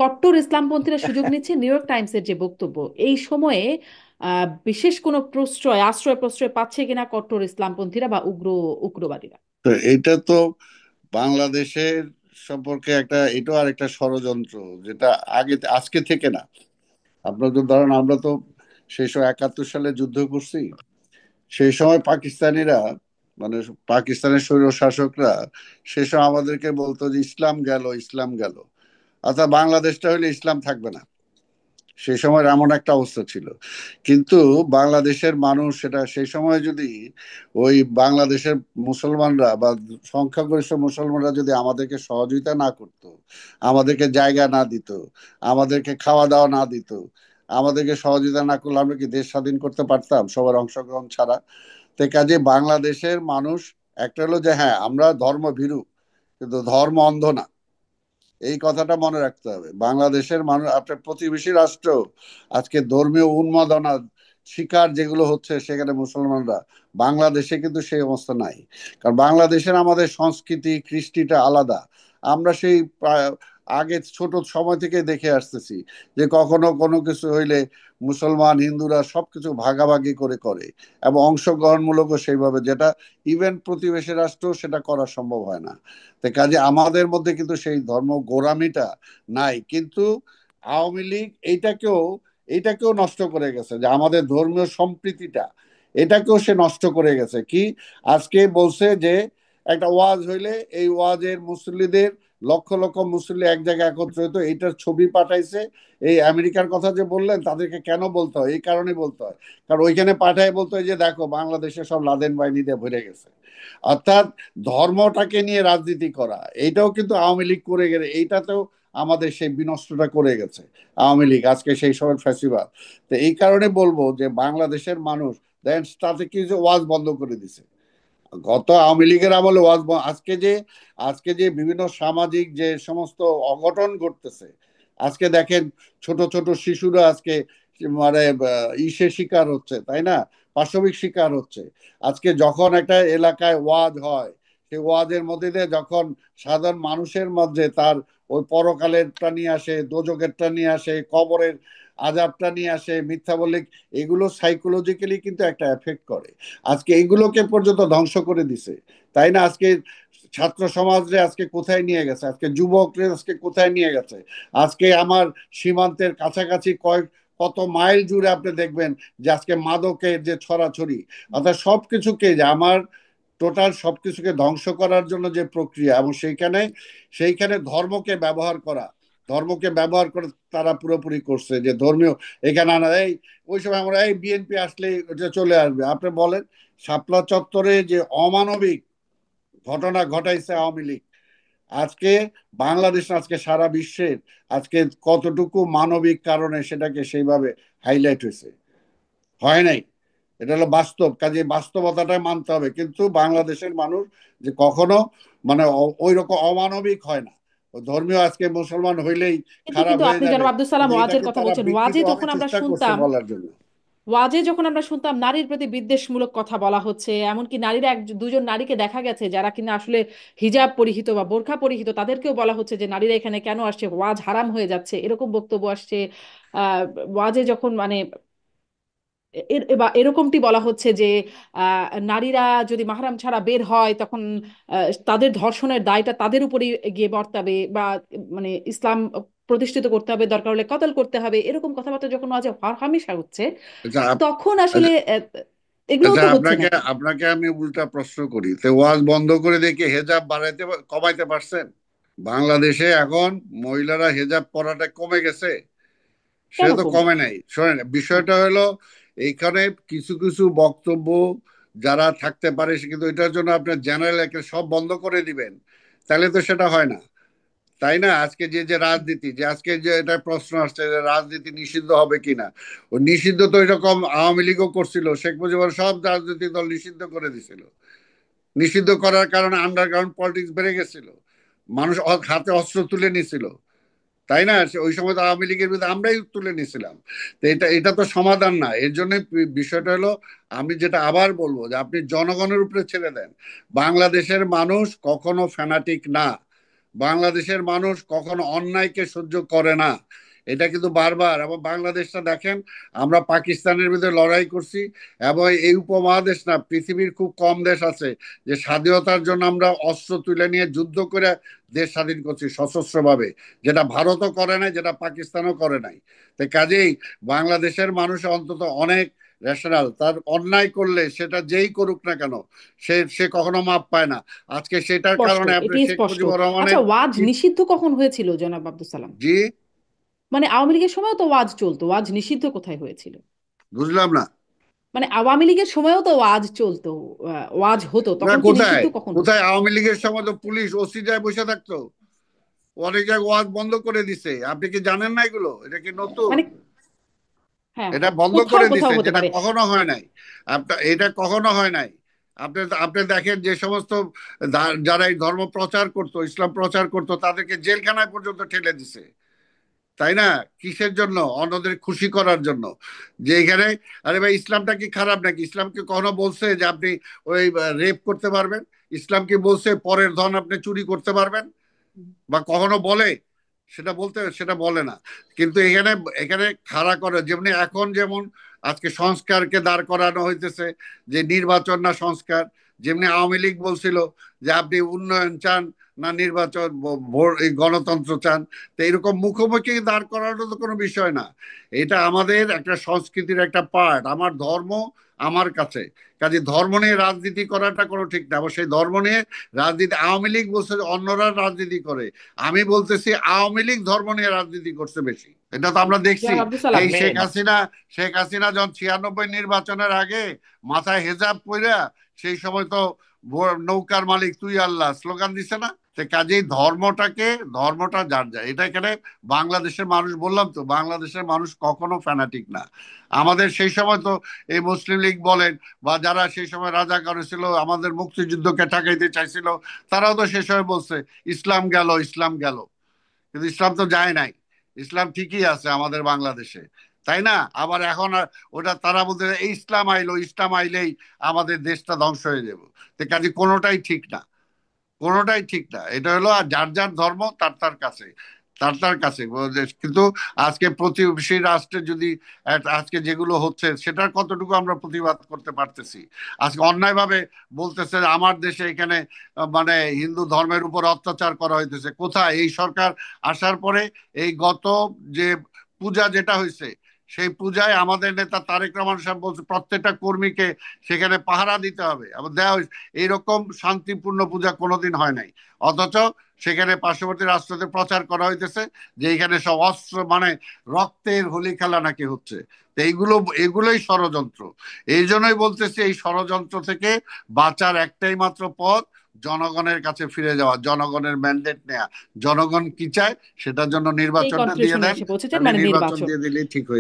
কট্টর ইসলামপন্থীরা সুযোগ নিচ্ছে নিউ ইয়র্ক টাইমসের যে বক্তব্য এই সময়ে বিশেষ কোনো আশ্রয় প্রশ্রয় পাচ্ছে কিনা কট্টর ইসলামপন্থীরা বা উগ্রবাদীরা। তো এইটা তো বাংলাদেশের সম্পর্কে এটাও আর একটা ষড়যন্ত্র, যেটা আজকে থেকে না। আপনার তো ধরেন, আমরা তো সেই সময় 71 সালে যুদ্ধ করছি। সেই সময় পাকিস্তানিরা, মানে পাকিস্তানের স্বৈর শাসকরা সে সময় আমাদেরকে বলতো যে ইসলাম গেল, ইসলাম গেল, অর্থাৎ বাংলাদেশটা হলে ইসলাম থাকবে না। সেই সময় এমন একটা অবস্থা ছিল। কিন্তু বাংলাদেশের মানুষ সেটা সেই সময় যদি ওই বাংলাদেশের মুসলমানরা বা সংখ্যাগরিষ্ঠ মুসলমানরা যদি আমাদেরকে সহযোগিতা না করত, আমাদেরকে জায়গা না দিত, আমাদেরকে খাওয়া দাওয়া না দিত, আমাদেরকে সহযোগিতা না করলে আমরা কি দেশ স্বাধীন করতে পারতাম সবার অংশগ্রহণ ছাড়া? তো কাজে বাংলাদেশের মানুষ একটা হলো যে হ্যাঁ আমরা ধর্ম ভীরু, কিন্তু ধর্ম অন্ধ না। এই কথাটা মনে রাখতে হবে। বাংলাদেশের মানুষ, আপনার প্রতিবেশী রাষ্ট্র আজকে ধর্মীয় উন্মাদনা শিকার যেগুলো হচ্ছে সেখানে মুসলমানরা, বাংলাদেশে কিন্তু সেই অবস্থা নাই। কারণ বাংলাদেশের আমাদের সংস্কৃতি কৃষ্টিটা আলাদা। আমরা সেই আগে ছোট সময় থেকে দেখে আসতেছি যে কখনো কোনো কিছু হইলে মুসলমান হিন্দুরা সবকিছু ভাগাভাগি করে করে, এবং অংশগ্রহণমূলকও সেইভাবে, যেটা ইভেন প্রতিবেশী রাষ্ট্র সেটা করা সম্ভব হয় না। তো কাজে আমাদের মধ্যে কিন্তু সেই ধর্ম গোঁড়ামিটা নাই। কিন্তু আওয়ামী লীগ এইটাকেও নষ্ট করে গেছে, যে আমাদের ধর্মীয় সম্প্রীতিটা এটাকেও সে নষ্ট করে গেছে। কি, আজকে বলছে যে একটা ওয়াজ হইলে এই ওয়াজের মুসল্লিদের, লক্ষ লক্ষ মুসল্লি এক জায়গায় একত্রিত, এইটার ছবি পাঠাইছে। এই আমেরিকার কথা যে বললেন, তাদেরকে কেন বলতে হয়? এই কারণে বলতে হয়, কারণ ওইখানে পাঠায় বলতে হয় যে দেখো বাংলাদেশে সব লাদেন বাহিনী দিয়ে ভরে গেছে। অর্থাৎ ধর্মটাকে নিয়ে রাজনীতি করা, এইটাও কিন্তু আওয়ামী লীগ করে গেলে, এইটাতেও আমাদের সেই বিনষ্টটা করে গেছে আওয়ামী লীগ, আজকে সেই সময় ফ্যাসিবাদ। তো এই কারণে বলবো যে বাংলাদেশের মানুষ দেন তাতে কি যে ওয়াজ বন্ধ করে দিছে। গত আওয়ামী লীগের আমলে আজকে যে বিভিন্ন সামাজিক যে সমস্ত অঘটন ঘটতেছে, আজকে দেখেন ছোট ছোট শিশুরা আজকে মানে ইসে শিকার হচ্ছে, তাই না? পাশবিক শিকার হচ্ছে। আজকে যখন একটা এলাকায় ওয়াজ হয়, সেই ওয়াজের মধ্যে দিয়ে যখন সাধারণ মানুষের মধ্যে তার ওই পরকালেরটা নিয়ে আসে, দোজকেরটা নিয়ে আসে, কবরের আযাবটা নিয়ে আসে, মিথ্যা বলে, এগুলো সাইকোলজিক্যালি কিন্তু একটা এফেক্ট করে। আজকে এইগুলোকে পর্যন্ত ধ্বংস করে দিছে, তাই না? আজকে ছাত্র সমাজরে আজকে কোথায় নিয়ে গেছে, আজকে যুবকরে আজকে কোথায় নিয়ে গেছে। আজকে আমার সীমান্তের কাছাকাছি কত মাইল জুড়ে আপনি দেখবেন যে আজকে মাদকের যে ছড়াছড়ি, অর্থাৎ সবকিছুকে, যে আমার টোটাল সবকিছুকে ধ্বংস করার জন্য যে প্রক্রিয়া, এবং সেইখানে ধর্মকে ব্যবহার করে তারা পুরোপুরি করছে, যে ধর্মীয় এখানে আনা। ওই সময় আমরা বিএনপি আসলে এটা চলে আসবে। আপনি বলেন, শাপলা চত্বরে যে অমানবিক ঘটনা ঘটাইছে আওয়ামী লীগ, আজকে বাংলাদেশ না, আজকে সারা বিশ্বের আজকে কতটুকু মানবিক কারণে সেটাকে সেইভাবে হাইলাইট হয়েছে, হয় নাই? এটা হলো বাস্তব। কাজে বাস্তবতাটা মানতে হবে। কিন্তু বাংলাদেশের মানুষ যে কখনো মানে ওই রকম অমানবিক হয় না। ধর্মীয় আজকে মুসলমান হইলেই কিন্তু খারাপ কিন্তু হয়ে আপনি যাবে, জনাব আব্দুল সালাম কিন্তু ওয়াজের এটাকে কথা তারা বলছেন, বিকৃতভাবে চেষ্টা করছে বলার জন্য। ওয়াজে যখন আমরা শুনতাম নারীর প্রতি বিদ্বেষমূলক কথা বলা হচ্ছে, এমনকি নারীরা দুজন নারীকে দেখা গেছে যারা কিনা আসলে হিজাব পরিহিত বা বোরখা পরিহিত, তাদেরকেও বলা হচ্ছে যে নারীরা এখানে কেন আসছে, ওয়াজ হারাম হয়ে যাচ্ছে, এরকম বক্তব্য আসছে। ওয়াজে যখন মানে বা এরকমটি বলা হচ্ছে যে নারীরা যদি মাহরাম ছাড়া বের হয় তখন তাদের ধর্ষণের দায়টা তাদের উপরেই গিয়ে বর্তাবে, বা মানে ইসলাম প্রতিষ্ঠিত করতে হবে, দরকার হলে কতল করতে হবে, এরকম কথাবার্তা যখন ওয়াজে হামেশা হচ্ছে, আচ্ছা তখন আসলে আচ্ছা এগুলোও আচ্ছা, তো হচ্ছে না। আপনাকে আপনাকে আমি উল্টা প্রশ্ন করি, তো ওয়াজ বন্ধ করে দেখে হেজাব কমাইতে পারছেন? বাংলাদেশে এখন মহিলারা হেজাব পরাটা কমে গেছে? কেন সেটা তো কমবে? কমে নাই। শোনেন, হ্যাঁ। বিষয়টা হলো এইখানে কিছু কিছু বক্তব্য যারা থাকতে পারে কিন্তু এটার জন্য আপনার জেনারেল একটা সব বন্ধ করে দিবেন, তাহলে তো সেটা হয় না, তাই না? আজকে যে রাজনীতি, যে আজকে যে এটা প্রশ্ন আসছে যে রাজনীতি নিষিদ্ধ হবে কিনা, ও নিষিদ্ধ তো এরকম আওয়ামী লীগও করছিল, শেখ মুজিবুর সব রাজনৈতিক দল নিষিদ্ধ করে দিছিল। নিষিদ্ধ করার কারণে আন্ডারগ্রাউন্ড পলিটিক্স বেড়ে গেছিল, মানুষ হাতে অস্ত্র তুলে নিছিল, তাই না? ওই সময় তো আওয়ামী লীগের বিরুদ্ধে আমরাই তুলে নিয়েছিলাম। তো এটা তো সমাধান না। এর জন্য বিষয়টা হলো, আমি যেটা আবার বলবো, যে আপনি জনগণের উপরে ছেড়ে দেন। বাংলাদেশের মানুষ কখনো ফ্যানাটিক না। বাংলাদেশের মানুষ কখনো অন্যায়কে সহ্য করে না। এটা কিন্তু বারবার, এবং বাংলাদেশটা দেখেন, আমরা পাকিস্তানের বিরুদ্ধে লড়াই করছি, এবং এই উপমহাদেশ না, পৃথিবীর খুব কম দেশ আছে যে স্বাধীনতার জন্য আমরা অস্ত্র তুলে নিয়ে যুদ্ধ করে দেশ স্বাধীন করছি সশস্ত্রভাবে, যেটা ভারতও করে নাই, যেটা পাকিস্তানও করে নাই। তো কাজেই বাংলাদেশের মানুষ অন্তত অনেক রেশনাল। তার অন্যায় করলে সেটা যেই করুক না কেন, সে সে কখনো মাপ পায় না। আজকে সেটার স্পষ্ট, কারণে আপনি এটি শেখ স্পষ্ট। মুজিবুর আচ্ছা, রহমানের ওয়াজ নিষিদ্ধ কখন হয়েছিল জনাব আব্দুল সালাম? জি, মানে আওয়ামী লীগের সময়ও তো ওয়াজ চলতো, ওয়াজ নিষিদ্ধ কোথায় হয়েছিল? বুঝলাম না। মানে আওয়ামী লীগের সময়ও তো ওয়াজ চলতো, ওয়াজ হতো, না, তখন কি কোথায়? নিষিদ্ধ কখন হতো? কোথায় আওয়ামী লীগের সময় তো পুলিশ ওসি যায় বসে থাকতো, অনেক জায়গায় ওয়াজ বন্ধ করে দিছে। আপনি কি জানেন না এগুলো? এটা কি নতুন? মানে হ্যাঁ, এটা বন্ধ কোথাও করে কোথাও দিছে, হতে যেটা পারে। কখনো হয় নাই। আপনার এটা কখনো হয় নাই। আপনি আপনি দেখেন যে সমস্ত যারা এই ধর্ম প্রচার করতো, ইসলাম প্রচার করতো, তাদেরকে জেলখানায় পর্যন্ত ঠেলে দিছে। তাই না? কিসের জন্য? অন্যদের খুশি করার জন্য। যে এখানে, আরে ভাই, ইসলামটা কি খারাপ নাকি? ইসলাম কি কখনো বলছে যে আপনি ওই রেপ করতে পারবেন? ইসলাম কি বলছে পরের ধন আপনি চুরি করতে পারবেন? বা কখনো বলে? সেটা বলে না। কিন্তু এখানে এখানে খাড়া করে, যেমনি এখন যেমন আজকে সংস্কারকে দাঁড় করানো হইতেছে, যে নির্বাচন না সংস্কার। যেমনি আওয়ামী লীগ বলছিল যে আপনি উন্নয়ন চান না নির্বাচন, এই গণতন্ত্র চান। তো এরকম মুখোমুখি দাঁড় করানো তো কোনো বিষয় না। এটা আমাদের একটা সংস্কৃতির একটা পার্ট, আমার ধর্ম আমার কাছে। কাজে ধর্ম নিয়ে রাজনীতি করাটা কোনো ঠিক না। আবার সেই ধর্ম নিয়ে রাজনীতি, আওয়ামী লীগ বলছে যে অন্যরা রাজনীতি করে, আমি বলতেছি আওয়ামী লীগ ধর্ম নিয়ে রাজনীতি করছে বেশি। এটা তো আমরা দেখছি। জনাব আব্দুল সালাম, এই শেখ হাসিনা যখন 96 নির্বাচনের আগে মাথায় হেজাব পইরা, সেই সময় তো নৌকার মালিক তুই আল্লাহ স্লোগান দিছে না? তো কাজেই ধর্মটা যার যায়। এটা এখানে বাংলাদেশের মানুষ, বললাম তো, বাংলাদেশের মানুষ কখনো ফ্যানাটিক না। আমাদের সেই সময় তো এই মুসলিম লীগ বলেন, বা যারা সেই সময় রাজা করেছিল, আমাদের মুক্তিযুদ্ধকে ঠেকাইতে চাইছিল, তারাও তো সে সময় বলছে ইসলাম গেল, ইসলাম গেল। কিন্তু ইসলাম তো যায় নাই। ইসলাম ঠিকই আছে আমাদের বাংলাদেশে। তাই না? আবার এখন ওটা তারা বলতে এই ইসলাম আইলো, ইসলাম আইলেই আমাদের দেশটা ধ্বংস হয়ে যাবে। তো কাজে কোনোটাই ঠিক না, কোনোটাই ঠিক না। এটা হলো আর যার যার ধর্ম তার তার কাছে, তার তার কাছে। কিন্তু আজকে প্রতিবেশী রাষ্ট্রে যদি আজকে যেগুলো হচ্ছে, সেটার কতটুকু আমরা প্রতিবাদ করতে পারতেছি? আজকে অন্যায়ভাবে বলতেছে যে আমার দেশে এখানে মানে হিন্দু ধর্মের উপর অত্যাচার করা হইতেছে। কোথায়? এই সরকার আসার পরে এই গত যে পূজা যেটা হয়েছে, সেই পূজায় আমাদের নেতা তারেক রহমান সাহেব বলছে প্রত্যেকটা কর্মীকে সেখানে পাহারা দিতে হবে, আবার দেওয়া হয়েছে। এইরকম শান্তিপূর্ণ পূজা কোনোদিন হয় নাই। অথচ সেখানে পার্শ্ববর্তী রাষ্ট্রতে প্রচার করা হইতেছে যে এখানে সব অস্ত্র, মানে রক্তের হোলি খেলা নাকি হচ্ছে। তো এগুলোই ষড়যন্ত্র। এই জন্যই বলতেছি, এই ষড়যন্ত্র থেকে বাঁচার একটাই মাত্র পথ, জনগণের কাছে ফিরে যাওয়া, জনগণের ম্যান্ডেট নেওয়া। জনগণ কি চায় সেটার জন্য এই নির্বাচনটা দিয়ে কনক্লুশনে দেন, এসে পৌঁছেছেন, তাহলে মানে নির্বাচন নির্বাচন। দিয়ে দিলেই ঠিক হয়ে